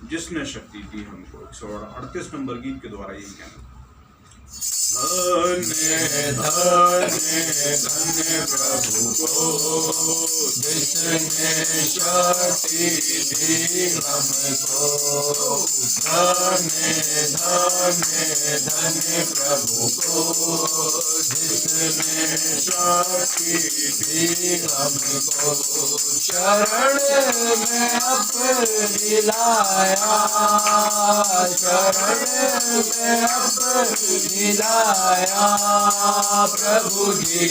जिसने शक्ति दी हमको। 138 नंबर गीत के द्वारा यही कहना। धन्य धन्य धन्य प्रभु को जिसने शक्ति दी हमको। धन्य धन्य धन्य प्रभु को जिसने शक्ति दी हमको। शरण में अपनी लाया, शरण में अपनी लाया प्रभु जी।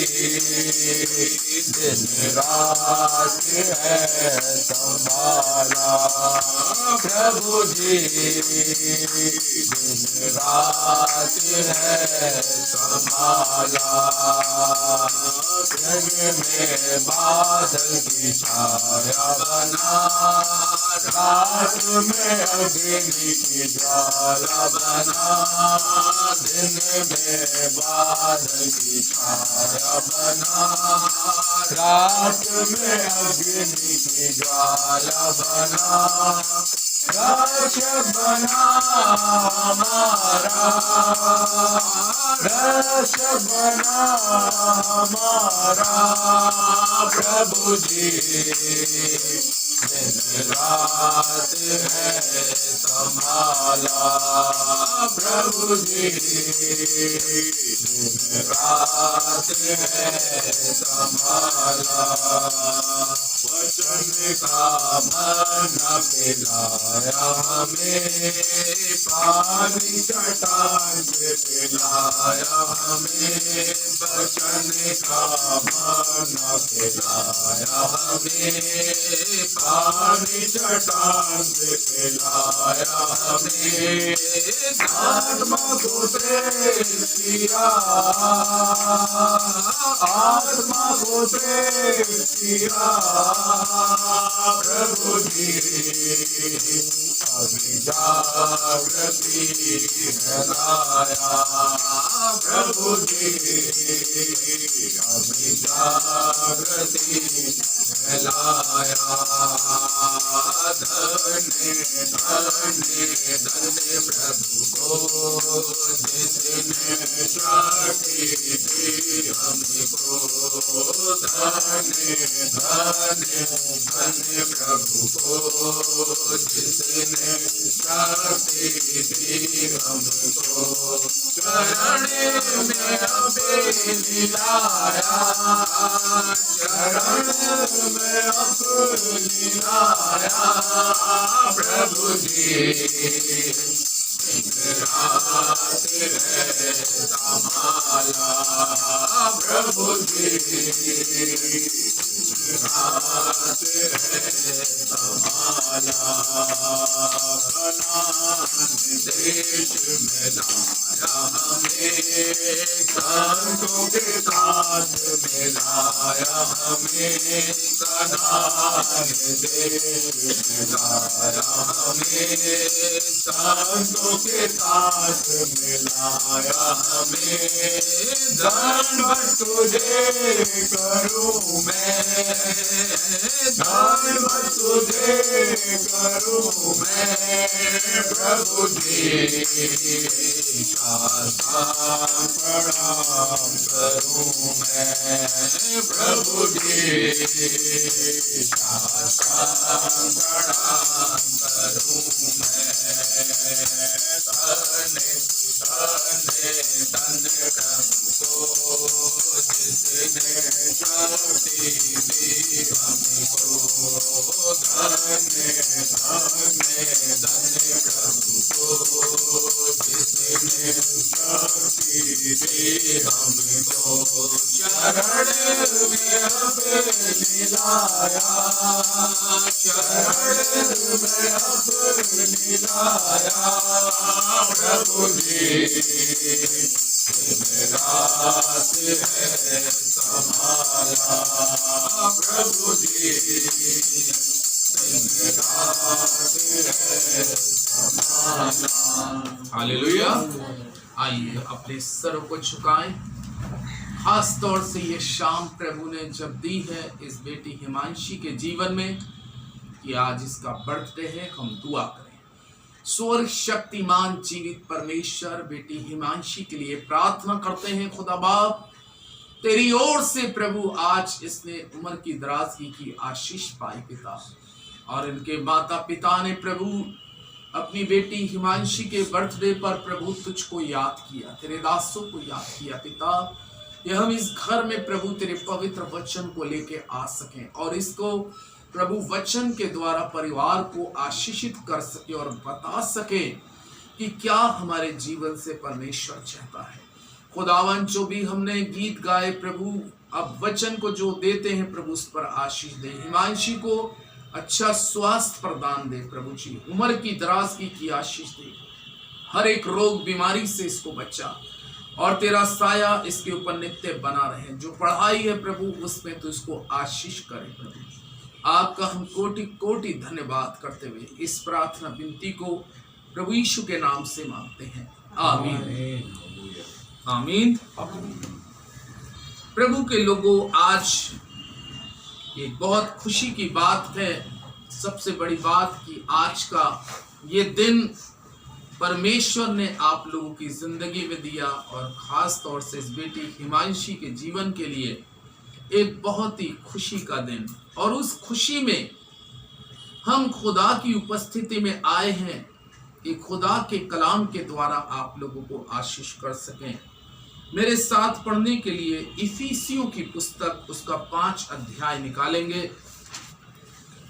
दिन रात है संभाला प्रभु जी। दिन रात है संभाला। जग में बादल की छाया बना, रात में अग्नि की ज्वाला बना। दिन में बादल की छाया बना, रात में अग्नि की ज्वाला बना। रक्षक बना हमारा, रक्षक बना हमारा प्रभु जी। दिन रात है संभाला प्रभु जी। दिन रात है संभाला। वचन का मन्ना पिलाया हमें, पानी चट्टान से पिलाया हमें। वचन का मन्ना पिलाया हमें, पानी चट्टान से पिलाया हमें। आत्मा को प्रेम किया, आत्मा को प्रेम किया प्रभु जी। अभी जागृति फैलाया प्रभु जी। अभी जागृति फैलाया। धन्य धन्य धन्य प्रभु को जिसने शक्ति दी हमको। धन्य धन्य धन्य प्रभु को जिसने शक्ति दी हमको। शरण में अपनी लाया, शरण में अपनी लाया प्रभु जी। दिन रात है संभाला प्रभु जी। दिन रात है संभाला। कनान देश में लाया हमें, संतों के साथ मिलाया हमें। कनान देश में लाया हमें, संतों के साथ मिलाया हमें। धन्यवाद तुझे करूं मैं, धन्यवाद तुझे करूं मैं प्रभु जी। साष्टांग प्रणाम करूं मैं प्रभु जी। साष्टांग प्रणाम करूं मैं। धन्य धन्य धन्य प्रभु को जिसने शक्ति दी हमको। धन्य धन्य धन्य प्रभु को जिसने शक्ति दी हमको। शरण में अपनी लाया, शरण में अपनी लाया प्रभु जी। दिन रात है संभाला प्रभु जी। दिन रात है संभाला। हालेलुया। आइए अपने सर को झुकाएं। खास तौर से ये शाम प्रभु ने जब दी है इस बेटी हिमांशी के जीवन में कि आज इसका बर्थडे है, हम दुआ करें स्वर्ग शक्तिमान जीवित परमेश्वर बेटी हिमांशी के लिए प्रार्थना करते हैं। खुदा बाप, तेरी ओर से प्रभु आज इसने उम्र की दराजगी की आशीष पाई पिता, और इनके माता पिता ने प्रभु अपनी बेटी हिमांशी के बर्थडे पर प्रभु तुझको याद किया, तेरे दासों को याद किया पिता। ये हम इस घर में प्रभु तेरे पवित्र वचन को लेके आ सकें और इसको प्रभु वचन के द्वारा परिवार को आशीषित कर सके और बता सके कि क्या हमारे जीवन से परमेश्वर चाहता है। खुदावन, जो भी हमने गीत गाए प्रभु, अब वचन को जो देते हैं प्रभु उस पर आशीष दे। हिमांशी को अच्छा स्वास्थ्य प्रदान दे प्रभु जी, उम्र की दराजगी की आशीष दे, हर एक रोग बीमारी से इसको बचा और तेरा साया इसके ऊपर नित्य बना रहे। जो पढ़ाई है प्रभु उसमें तो इसको आशीष करे प्रभु। आपका हम कोटि कोटि धन्यवाद करते हुए इस प्रार्थना विनती को प्रभु यीशु के नाम से मांगते हैं, आमीन आमीन। प्रभु के लोगों, आज एक बहुत खुशी की बात है, सबसे बड़ी बात कि आज का ये दिन परमेश्वर ने आप लोगों की जिंदगी में दिया और खास तौर से इस बेटी हिमांशी के जीवन के लिए एक बहुत ही खुशी का दिन। और उस खुशी में हम खुदा की उपस्थिति में आए हैं कि खुदा के कलाम के द्वारा आप लोगों को आशीष कर सकें। मेरे साथ पढ़ने के लिए इफिसियों की पुस्तक उसका 5 अध्याय निकालेंगे।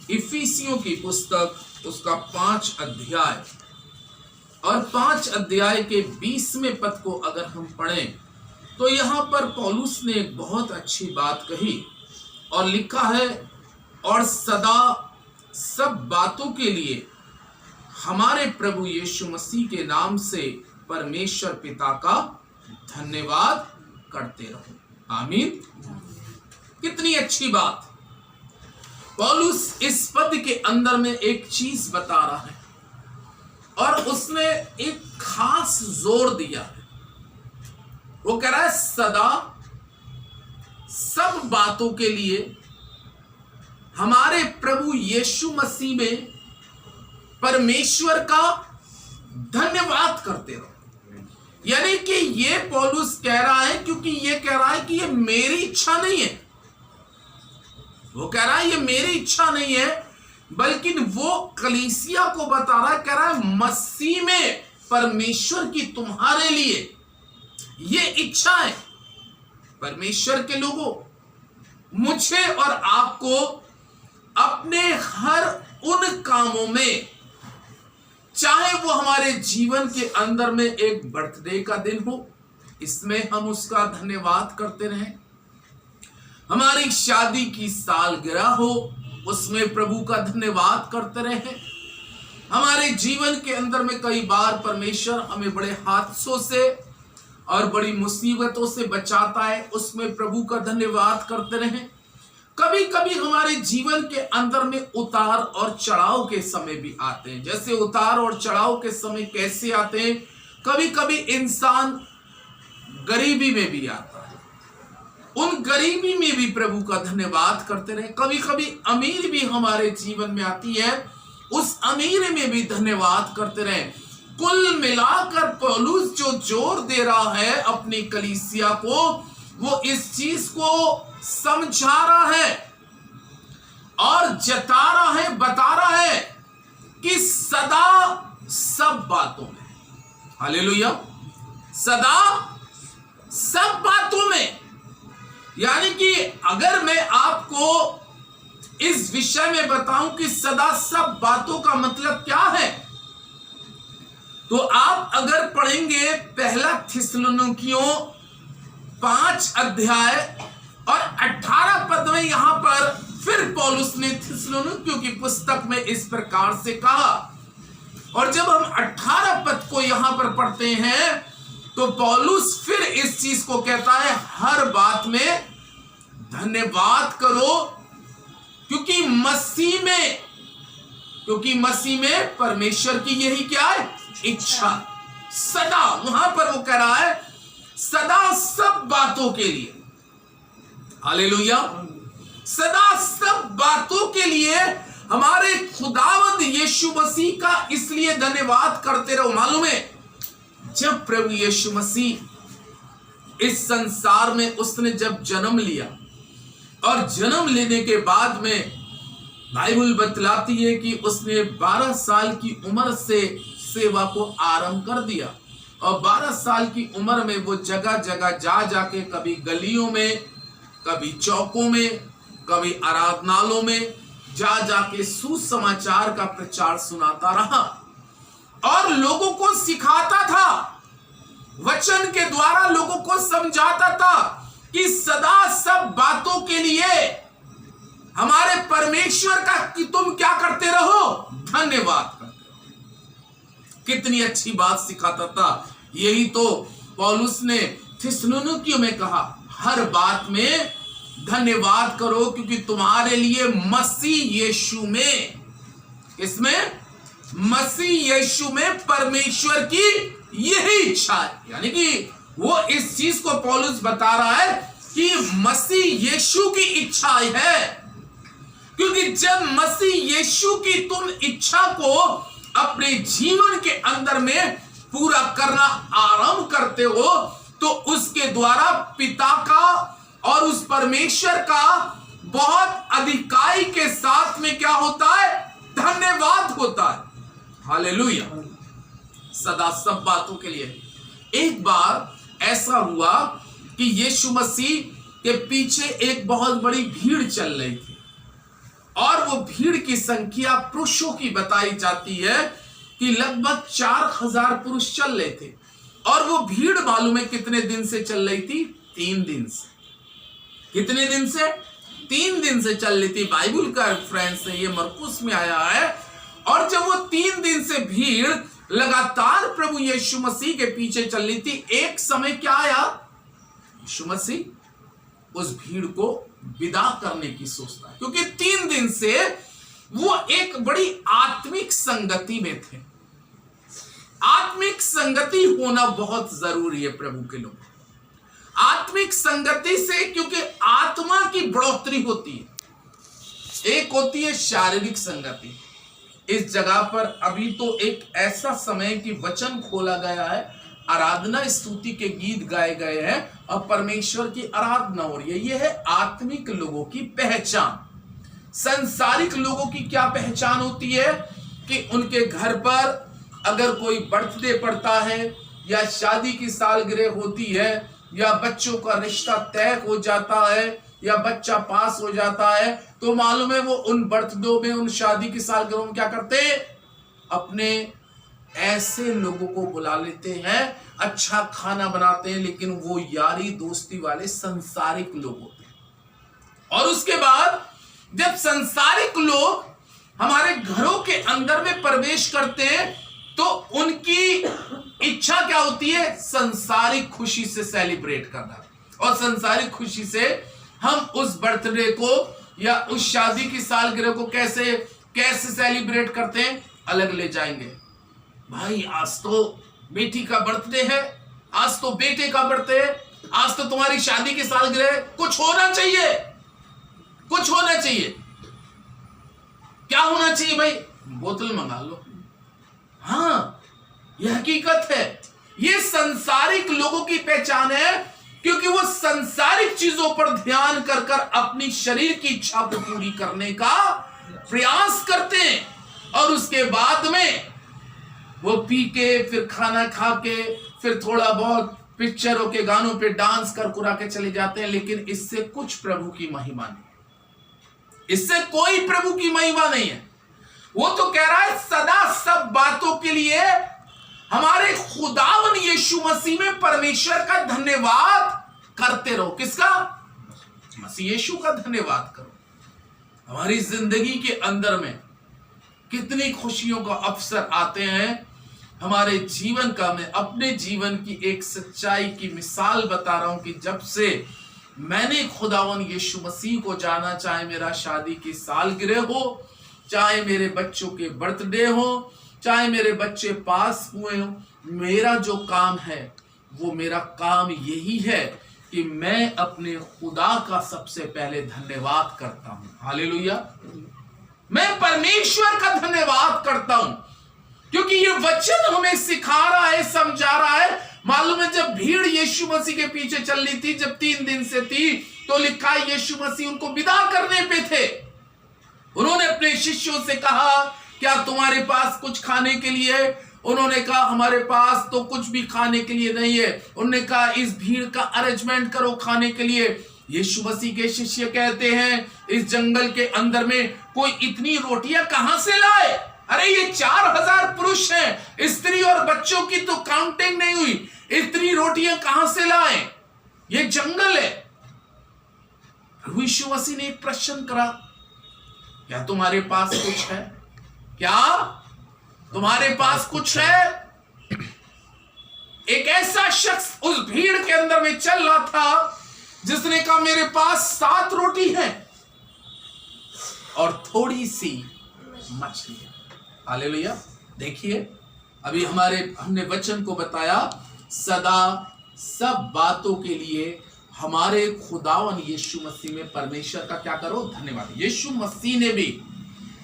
इफिसियों की पुस्तक उसका 5 अध्याय और 5 अध्याय के 20वें पद को अगर हम पढ़ें तो यहाँ पर पौलुस ने एक बहुत अच्छी बात कही और लिखा है, और सदा सब बातों के लिए हमारे प्रभु यीशु मसीह के नाम से परमेश्वर पिता का धन्यवाद करते रहो, आमीन। कितनी अच्छी बात। पौलुस इस पद के अंदर में एक चीज बता रहा है और उसने एक खास जोर दिया है। वो कह रहा है सदा सब बातों के लिए हमारे प्रभु यीशु मसीह में परमेश्वर का धन्यवाद करते रहो। यानी कि ये पौलुस कह रहा है, क्योंकि ये कह रहा है कि ये मेरी इच्छा नहीं है। वो कह रहा है ये मेरी इच्छा नहीं है, बल्कि वो कलीसिया को बता रहा है, कह रहा है मसीह में परमेश्वर की तुम्हारे लिए ये इच्छा है। परमेश्वर के लोगों, मुझे और आपको अपने हर उन कामों में, चाहे वो हमारे जीवन के अंदर में एक बर्थडे का दिन हो, इसमें हम उसका धन्यवाद करते रहें। हमारी शादी की सालगिरह हो, उसमें प्रभु का धन्यवाद करते रहें। हमारे जीवन के अंदर में कई बार परमेश्वर हमें बड़े हादसों से और बड़ी मुसीबतों से बचाता है, उसमें प्रभु का धन्यवाद करते रहें। कभी कभी हमारे जीवन के अंदर में उतार और चढ़ाव के समय भी आते हैं। जैसे उतार और चढ़ाव के समय कैसे आते हैं, कभी कभी इंसान गरीबी में भी आता है, उन गरीबी में भी प्रभु का धन्यवाद करते रहे। कभी कभी अमीर भी हमारे जीवन में आती है, उस अमीर में भी धन्यवाद करते रहे। कुल मिलाकर पौलुस जो जोर दे रहा है अपनी कलीसिया को, वो इस चीज को समझा रहा है और जता रहा है, बता रहा है कि सदा सब बातों में, हालेलुया, सदा सब बातों में। यानी कि अगर मैं आपको इस विषय में बताऊं कि सदा सब बातों का मतलब क्या है, तो आप अगर पढ़ेंगे पहला थिस्सलुनीकियों 5 अध्याय और 18 पद में, यहां पर फिर पौलुस ने थिस्सलुनीकियों की पुस्तक में इस प्रकार से कहा। और जब हम 18 पद को यहां पर पढ़ते हैं तो पौलुस फिर इस चीज को कहता है, हर बात में धन्यवाद करो, क्योंकि मसीह में परमेश्वर की यही क्या है, इच्छा। सदा, वहां पर वो कह रहा है सदा सब बातों के लिए, हालेलुया, सदा सब बातों के लिए हमारे खुदावंद यीशु मसीह का इसलिए धन्यवाद करते रहो। मालूम है, जब प्रभु यीशु मसीह इस संसार में उसने जब जन्म लिया और जन्म लेने के बाद में बाइबल बतलाती है कि उसने 12 साल की उम्र से सेवा को आरंभ कर दिया और 12 साल की उम्र में वो जगह जगह जा जाके कभी गलियों में, कभी चौकों में, कभी आराधनालयों में जा जाके सुसमाचार का प्रचार सुनाता रहा और लोगों को सिखाता था, वचन के द्वारा लोगों को समझाता था कि सदा सब बातों के लिए हमारे परमेश्वर का कि तुम क्या करते रहो, धन्यवाद करते रहो। कितनी अच्छी बात सिखाता था। यही तो पौलुस ने थिस्सलुनीकियों में कहा, हर बात में धन्यवाद करो क्योंकि तुम्हारे लिए मसीह यीशु में, इसमें मसीह यीशु में परमेश्वर की यही इच्छा है। यानी कि वो इस चीज को पौलुस बता रहा है कि मसीह यीशु की इच्छा है, क्योंकि जब मसीह यीशु की तुम इच्छा को अपने जीवन के अंदर में पूरा करना आरंभ करते हो तो उसके द्वारा पिता का और उस परमेश्वर का बहुत अधिकाई के साथ में क्या होता है, धन्यवाद होता है। हालेलुया, सदा सब बातों के लिए। एक बार ऐसा हुआ कि यीशु मसीह के पीछे एक बहुत बड़ी भीड़ चल रही थी और वो भीड़ की संख्या पुरुषों की बताई जाती है कि लगभग 4000 पुरुष चल रहे थे और वो भीड़ मालूम है कितने दिन से चल रही थी, 3 दिन से। कितने दिन से? 3 दिन से चल रही थी। बाइबल का रेफरेंस है, ये मरकुस में आया है। और जब वो 3 दिन से भीड़ लगातार प्रभु यीशु मसीह के पीछे चल रही थी, एक समय क्या आया, यीशु मसीह उस भीड़ को विदा करने की सोचता है, क्योंकि 3 दिन से वो एक बड़ी आत्मिक संगति में थे। आत्मिक संगति होना बहुत जरूरी है प्रभु के लोग। आत्मिक संगति से, क्योंकि आत्मा की बढ़ोतरी होती है, एक होती है शारीरिक संगति। इस जगह पर अभी तो एक ऐसा समय कि वचन खोला गया है, आराधना स्तुति के गीत गाए गए हैं और परमेश्वर की आराधना हो रही है। यह है आत्मिक लोगों की पहचान। संसारिक लोगों की क्या पहचान होती है कि उनके घर पर अगर कोई बर्थडे पड़ता है या शादी की सालगिरह होती है या बच्चों का रिश्ता तय हो जाता है या बच्चा पास हो जाता है, तो मालूम है वो उन बर्थडे में, उन शादी की सालगिरह में क्या करते हैं, अपने ऐसे लोगों को बुला लेते हैं, अच्छा खाना बनाते हैं, लेकिन वो यारी दोस्ती वाले संसारिक लोग होते हैं। और उसके बाद जब संसारिक लोग हमारे घरों के अंदर में प्रवेश करते हैं तो उनकी इच्छा क्या होती है, संसारिक खुशी से सेलिब्रेट करना। और संसारिक खुशी से हम उस बर्थडे को या उस शादी की सालगिरह को कैसे सेलिब्रेट करते हैं, अलग ले जाएंगे। भाई आज तो बेटी का बर्थडे है, आज तो बेटे का बर्थडे है, आज तो तुम्हारी शादी की सालगिरह, कुछ होना चाहिए, कुछ होना चाहिए। क्या होना चाहिए भाई, बोतल मंगा लो। हाँ, यह हकीकत है। ये संसारिक लोगों की पहचान है, क्योंकि वो संसारिक चीजों पर ध्यान कर कर अपनी शरीर की इच्छा को पूरी करने का प्रयास करते हैं और उसके बाद में वो पी के, फिर खाना खा के, फिर थोड़ा बहुत पिक्चरों के गानों पे डांस कर कुरा के चले जाते हैं। लेकिन इससे कुछ प्रभु की महिमा नहीं, इससे कोई प्रभु की महिमा नहीं है। वो तो कह रहा है सदा सब बातों के लिए हमारे खुदावन यीशु मसीह में परमेश्वर का धन्यवाद करते रहो। किसका? मसीह यीशु का धन्यवाद करो। हमारी जिंदगी के अंदर में कितनी खुशियों का अवसर आते हैं हमारे जीवन का। मैं अपने जीवन की एक सच्चाई की मिसाल बता रहा हूं कि जब से मैंने खुदावन यीशु मसीह को जाना, चाहे मेरा शादी की सालगिरह हो, चाहे मेरे बच्चों के बर्थडे हो, चाहे मेरे बच्चे पास हुए हो, मेरा जो काम है वो मेरा काम यही है कि मैं अपने खुदा का सबसे पहले धन्यवाद करता हूं। हालेलुया। मैं परमेश्वर का धन्यवाद करता हूं, क्योंकि ये वचन हमें सिखा रहा है, समझा रहा है। मालूम है जब भीड़ यीशु मसीह के पीछे चल रही थी, जब 3 दिन से थी, तो लिखा है यीशु मसीह उनको विदा करने पे थे। उन्होंने अपने शिष्यों से कहा, क्या तुम्हारे पास कुछ खाने के लिए है? उन्होंने कहा, हमारे पास तो कुछ भी खाने के लिए नहीं है। उन्होंने कहा, इस भीड़ का अरेंजमेंट करो खाने के लिए। यीशु मसीह के शिष्य कहते हैं, इस जंगल के अंदर में कोई इतनी रोटियां कहां से लाए? अरे ये 4000 पुरुष हैं, स्त्री और बच्चों की तो काउंटिंग नहीं हुई, इतनी रोटियां कहां से लाए? ये जंगल है। प्रभु यीशु मसीह ने एक प्रश्न करा, क्या तुम्हारे पास कुछ है? क्या तुम्हारे पास कुछ है? एक ऐसा शख्स उस भीड़ के अंदर में चल रहा था, जिसने कहा, मेरे पास 7 रोटी है और थोड़ी सी मछली है। हालेलुया। देखिए, अभी हमने वचन को बताया, सदा सब बातों के लिए हमारे खुदावन यीशु मसीह में परमेश्वर का क्या करो? धन्यवाद। यीशु मसीह ने भी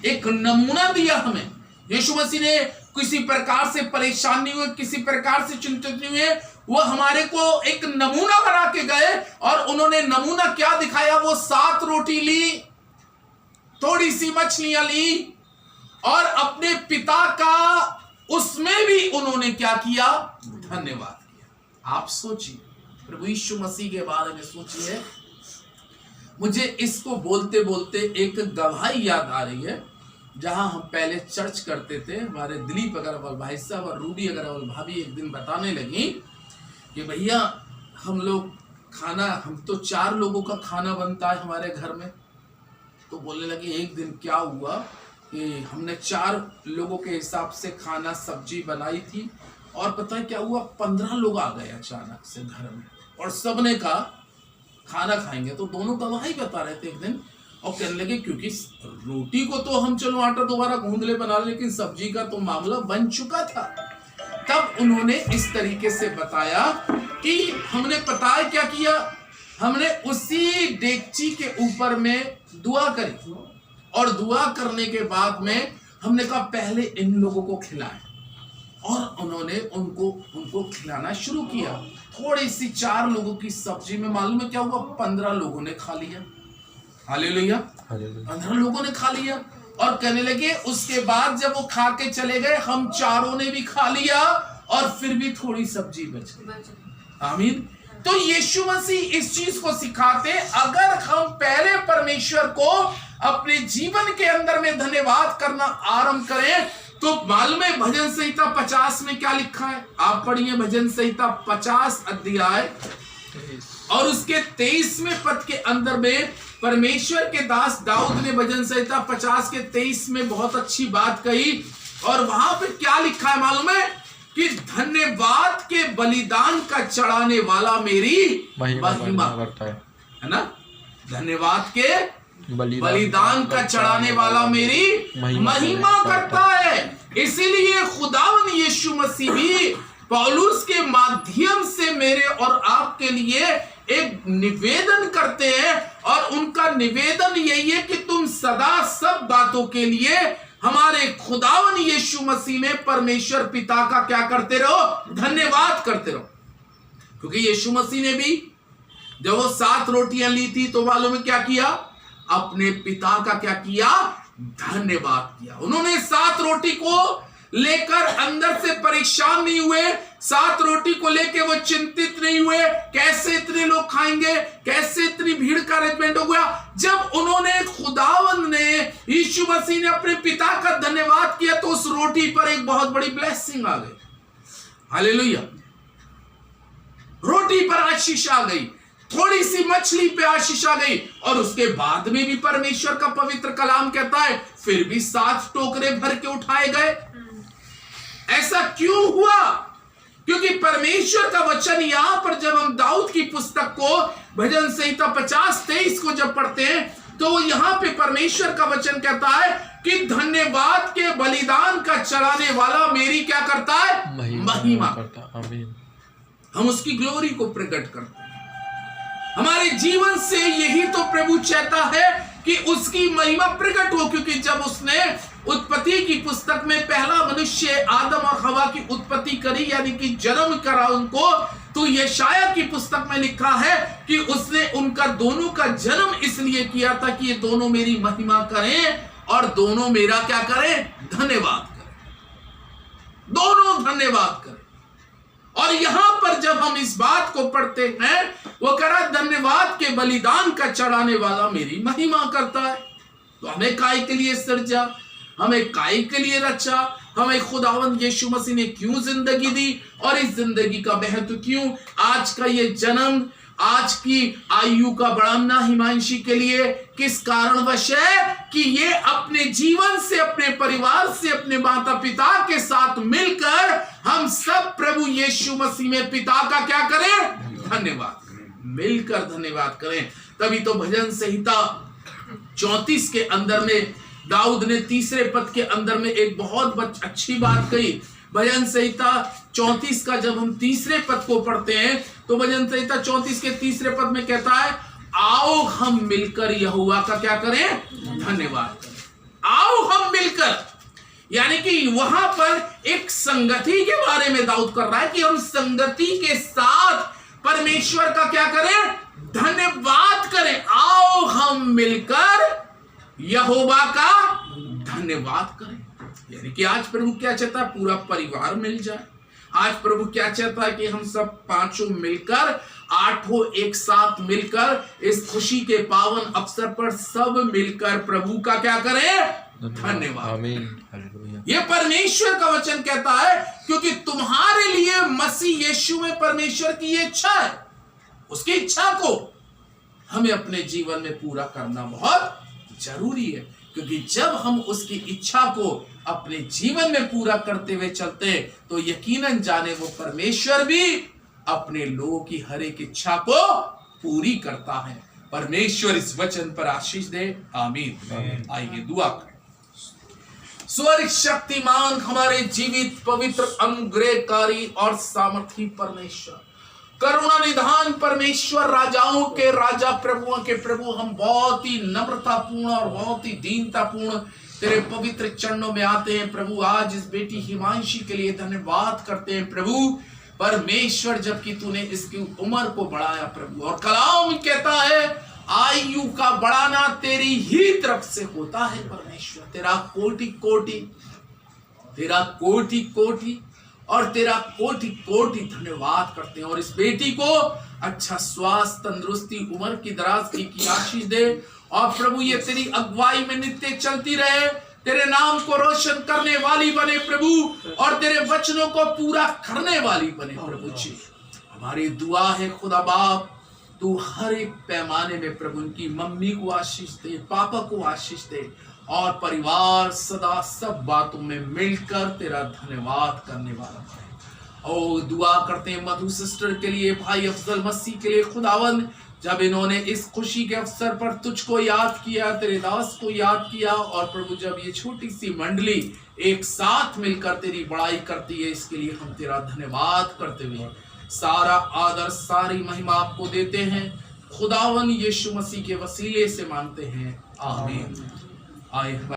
एक नमूना दिया हमें। यीशु मसीह ने किसी प्रकार से परेशान नहीं हुए, किसी प्रकार से चिंतित नहीं हुए। वो हमारे को एक नमूना बना के गए, और उन्होंने नमूना क्या दिखाया? वो 7 रोटी ली, थोड़ी सी मछलियां ली, और अपने पिता का उसमें भी उन्होंने क्या किया? धन्यवाद किया। आप सोचिए, प्रभु यीशु मसीह के बारे में सोचिए। मुझे इसको बोलते बोलते एक गवाही याद आ रही है, जहां हम पहले चर्च करते थे। हमारे दिलीप अग्रवाल भाई साहब और रूडी अग्रवाल भाभी एक दिन बताने लगी कि भैया हम लोग खाना, हम तो 4 लोगों का खाना बनता है हमारे घर में। तो बोलने लगे, एक दिन क्या हुआ कि हमने 4 लोगों के हिसाब से खाना सब्जी बनाई थी, और पता है क्या हुआ? 15 लोग आ गए अचानक से घर में, और सबने कहा खाना खाएंगे। तो दोनों गवाही बता रहे थे एक दिन, और कहने लगे, क्योंकि रोटी को तो हम चलो आटा दोबारा गूंद ले बना ले, लेकिन सब्जी का तो मामला बन चुका था। तब उन्होंने इस तरीके से बताया कि हमने पता है क्या किया? हमने उसी डेगची के ऊपर में दुआ करी, और दुआ करने के बाद में हमने कहा पहले इन लोगों को खिलाएं, और उन्होंने उनको खिलाना शुरू किया। थोड़ी सी 4 लोगों की सब्जी में मालूम है क्या हुआ? 15 लोगों ने खा लिया। हालेलुया। 15 लोगों ने खा लिया, और कहने लगे, उसके बाद जब वो खा के चले गए, हम 4 ने भी खा लिया, और फिर भी थोड़ी सब्जी बच गई। आमीन। तो यीशु मसीह इस चीज को सिखाते, अगर हम पहले परमेश्वर को अपने जीवन के अंदर में धन्यवाद करना आरंभ करें, तो मालूम है भजन संहिता 50 में क्या लिखा है? आप पढ़िए भजन संहिता 50 अध्याय और उसके 23वें पद के अंदर में परमेश्वर के दास दाऊद ने भजन संहिता 50 के 23 में बहुत अच्छी बात कही, और वहां पे क्या लिखा है मालूम है? कि धन्यवाद के बलिदान का चढ़ाने वाला मेरी महिमा करता है ना? धन्यवाद के बलिदान का चढ़ाने वाला मेरी महिमा करता है। इसीलिए खुदावन यीशु मसीह भी पौलुस के माध्यम से मेरे और आपके लिए एक निवेदन करते हैं, और उनका निवेदन यही है कि तुम सदा सब बातों के लिए हमारे खुदावन यीशु मसीह में परमेश्वर पिता का क्या करते रहो? धन्यवाद करते रहो। क्योंकि यीशु मसीह ने भी जब वो 7 रोटियां ली थी, तो मालूम है क्या किया? अपने पिता का क्या किया? धन्यवाद किया। उन्होंने 7 रोटी को लेकर अंदर से परेशान नहीं हुए, 7 रोटी को लेकर वो चिंतित नहीं हुए, कैसे इतने लोग खाएंगे, कैसे इतनी भीड़ का अरेंजमेंट हो गया। जब उन्होंने खुदावन ने, यीशु मसीह ने अपने पिता का धन्यवाद किया, तो उस रोटी पर एक बहुत बड़ी ब्लेसिंग आ गई। हालेलुया। रोटी पर आशीष आ गई, थोड़ी सी मछली पे आशीष आ गई, और उसके बाद में भी परमेश्वर का पवित्र कलाम कहता है फिर भी 7 टोकरे भर के उठाए गए। ऐसा क्यों हुआ? क्योंकि परमेश्वर का वचन यहां पर जब हम दाऊद की पुस्तक को भजन संहिता 50-23 को जब पढ़ते हैं, तो यहां पे परमेश्वर का वचन कहता है कि धन्यवाद के बलिदान का चढ़ाने वाला मेरी क्या करता है? महिमा करता। आमीन। हम उसकी ग्लोरी को प्रकट करते हैं। हमारे जीवन से यही तो प्रभु चाहता है कि उसकी महिमा प्रकट हो, क्योंकि जब उसने उत्पत्ति की पुस्तक में पहला मनुष्य आदम और हवा की उत्पत्ति करी, यानी कि जन्म करा उनको, तो यशाया की पुस्तक में लिखा है कि उसने उनका दोनों का जन्म इसलिए किया था कि ये दोनों मेरी महिमा करें और दोनों मेरा क्या करें, धन्यवाद करें, दोनों धन्यवाद करें। और यहां पर जब हम इस बात को पढ़ते हैं, वो कह रहा धन्यवाद के बलिदान का चढ़ाने वाला मेरी महिमा करता है। तो हमें काय के लिए सृजा, हमें काय के लिए रचा, हमें खुदावंद यीशु मसीह ने क्यों जिंदगी दी और इस जिंदगी का महत्व क्यों, आज का ये जन्म, आज की आयु का बढ़ाना हिमांशी के लिए किस कारणवश है कि ये अपने जीवन से, अपने परिवार से, अपने माता पिता के साथ मिलकर हम सब प्रभु यीशु मसीह में पिता का क्या करें, धन्यवाद करें, मिलकर धन्यवाद करें। तभी तो भजन संहिता 34 के अंदर में दाऊद ने तीसरे पद के अंदर में एक बहुत अच्छी बात कही। भजन संहिता 34 का जब हम तीसरे पद को पढ़ते हैं तो भजन संहिता 34 के तीसरे पद में कहता है, आओ हम मिलकर यहोवा का क्या करें, धन्यवाद करें। आओ हम मिलकर, यानी कि वहां पर एक संगति के बारे में दाऊद कर रहा है कि हम संगति के साथ परमेश्वर का क्या करें, धन्यवाद करें। आओ हम मिलकर यहोवा का धन्यवाद करें। यानी कि आज प्रभु क्या चाहता है, पूरा परिवार मिल जाए। आज प्रभु क्या चाहता है कि हम सब पांचों मिलकर, आठों एक साथ मिलकर इस खुशी के पावन अवसर पर सब मिलकर प्रभु का क्या करें, धन्यवाद। आमीन। ये परमेश्वर का वचन कहता है, क्योंकि तुम्हारे लिए मसीह यीशु में परमेश्वर की ये इच्छा है। उसकी इच्छा को हमें अपने जीवन में पूरा करना बहुत जरूरी है, क्योंकि जब हम उसकी इच्छा को अपने जीवन में पूरा करते हुए चलते हैं तो यकीनन जाने वो परमेश्वर भी अपने लोगों की हर एक इच्छा को पूरी करता है। परमेश्वर इस वचन पर आशीष दे, आमीन। आइए दुआ करें। स्वर्ग शक्तिमान हमारे जीवित पवित्र अनुग्रहकारी और सामर्थी परमेश्वर, करुणा निधान परमेश्वर, राजाओं के राजा, प्रभुओं के प्रभु, हम बहुत ही नम्रतापूर्ण और बहुत ही दीनतापूर्ण तेरे पवित्र चरणों में आते हैं प्रभु। आज इस बेटी हिमांशी के लिए धन्यवाद करते हैं प्रभु परमेश्वर, जबकि तूने इसकी उम्र को बढ़ाया प्रभु। और कलाम कहता है आयु का बढ़ाना तेरी ही तरफ से होता है परमेश्वर। तेरा कोटि कोटि, तेरा कोटि कोटि और तेरा कोटि कोटि धन्यवाद करते हैं। और इस बेटी को अच्छा स्वास्थ्य, तंदुरुस्ती, उम्र की दराज की आशीष दे। और प्रभु ये तेरी अगुवाई में नित्य चलती रहे, तेरे नाम को रोशन करने वाली बने प्रभु, और तेरे वचनों को पूरा करने वाली बने प्रभु जी। हमारी दुआ है खुदा बाप, तू हर एक पैमाने में प्रभु उनकी मम्मी को आशीष दे, पापा को आशीष दे, और परिवार सदा सब बातों में मिलकर तेरा धन्यवाद करने वाला है। और दुआ करते हैं मधु सिस्टर के लिए, भाई अफजल मसीह के लिए खुदावंद, जब इन्होंने इस खुशी के अवसर पर तुझको याद किया, तेरे दास को याद किया, और प्रभु जब ये छोटी सी मंडली एक साथ मिलकर तेरी बड़ाई करती है, इसके लिए हम तेरा धन्यवाद करते हुए सारा आदर, सारी महिमा आपको देते हैं। खुदावन यीशु मसीह के वसीले से मांगते हैं, आमीन। आए